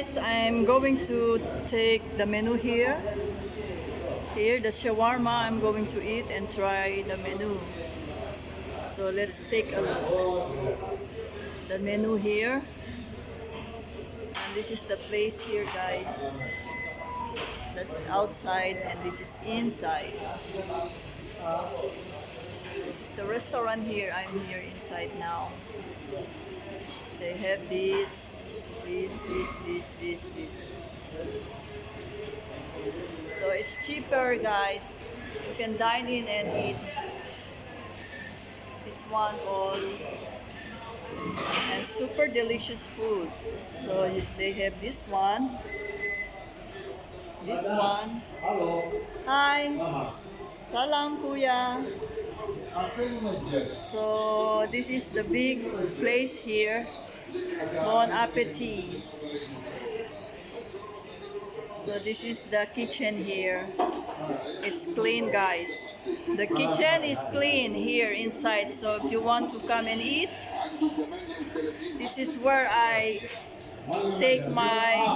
guys, I'm going to take the menu here. Here, the shawarma I'm going to eat and try the menu. So let's take a look. The menu here. And this is the place here, guys. That's outside and this is inside. This is the restaurant here. I'm here inside now. They have this. So it's cheaper, guys. You can dine in and eat this one all, and super delicious food. So they have this one, Hello. Hi, Mama. salam kuya. So this is the big place here. Bon appetit. So this is the kitchen here. It's clean, guys. The kitchen is clean here inside. So if you want to come and eat, this is where I take my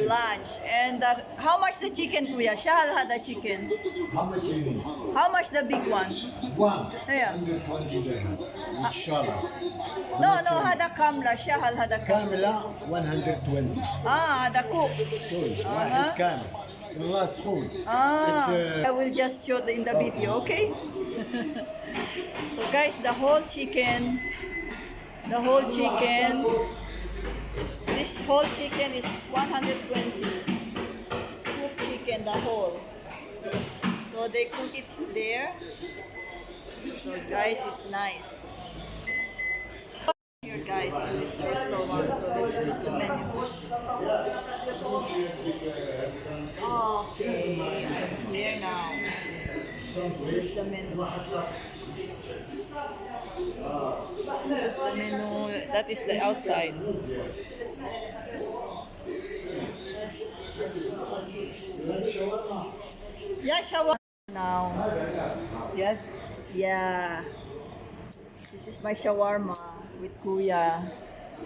lunch. And how much the chicken, kuya? Shahal had the chicken. How much you need? How much the big one? One. Yeah. 120 dirhams. Inshallah. No, هذا كاملة. شهل هذا كاملة. كاملة 120. هذا كوب. واحد كامل. والله سخون. I will just show in the video, okay? So guys, the whole chicken, this whole chicken is 120. Cooked chicken, the whole. So they cook it there. So guys, it's nice. Here guys, in this restaurant, so let's choose the menu. Okay, I'm here now. Choose the menu. Choose the menu. That is the outside. Yeah, shawarma now. Yes. Yeah. This is my shawarma with kuya.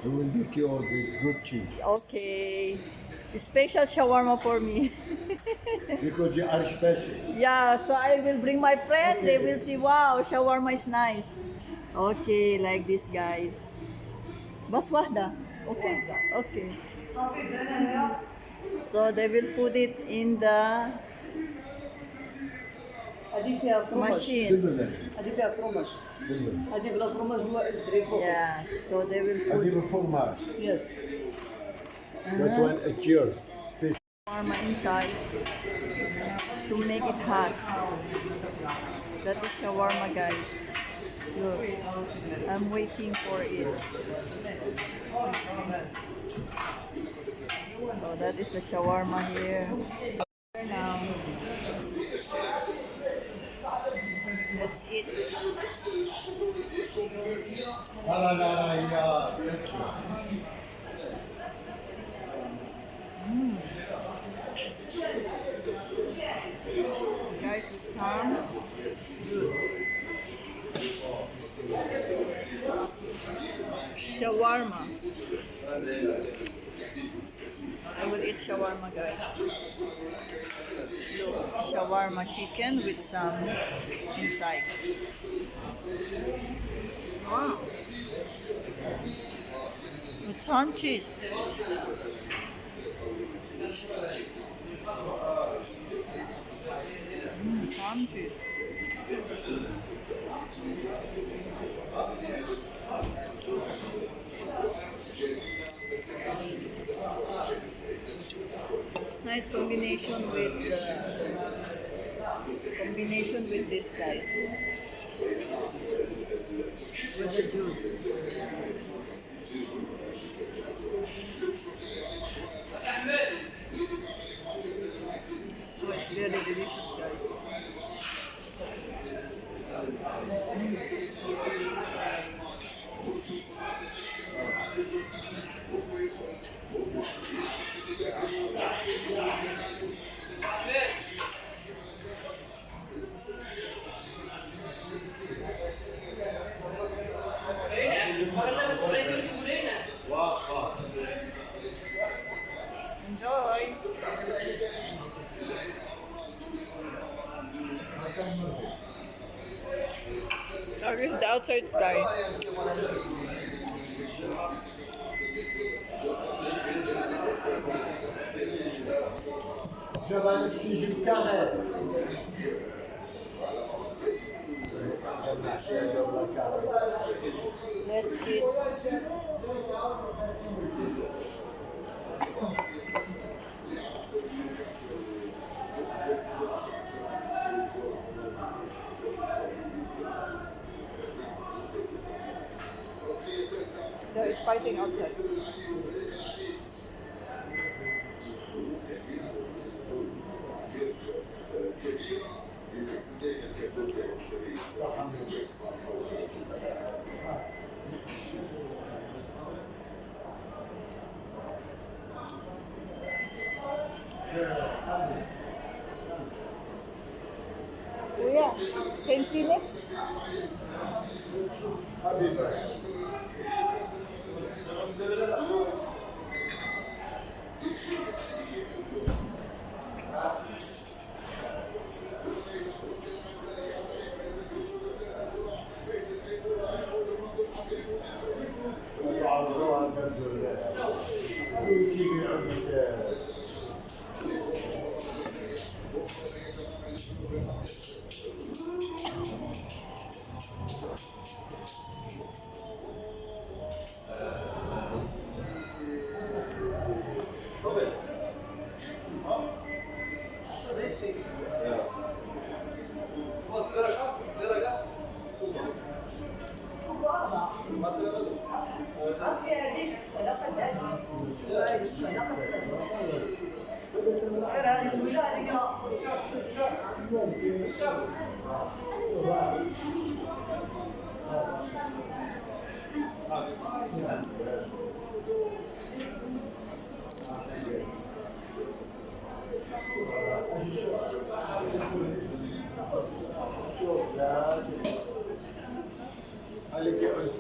I will make you all the good cheese. Okay. Special shawarma for me. Because you are special. Yeah, so I will bring my friend. They will see, wow, shawarma is nice. Okay, like this, guys. Bas wahda. Okay. Okay. So they will put it in the machine. Yeah, so they will put Yes. That one is yours. shawarma inside to make it hot. That is shawarma, guys. Look, I'm waiting for it. So that is the shawarma here. Now, let's eat. Guys, some juice. Shawarma. I will eat shawarma, guys. Look, shawarma chicken with some inside. Wow. With some cheese. Some cheese. It's nice combination with this, guys. With the juice. So it's very delicious, guys. outside guy. Je vais aller cuisiner le carré. Let's eat. There is fighting outside. Kuya, 20 minutes?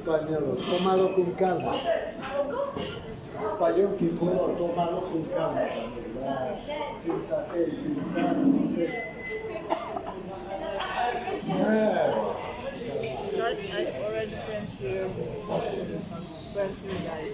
Español, tómalo con calma. Español que puedo, tómalo con calma. Siéntate y pensar. Guys, I already friends here. Friends with guys.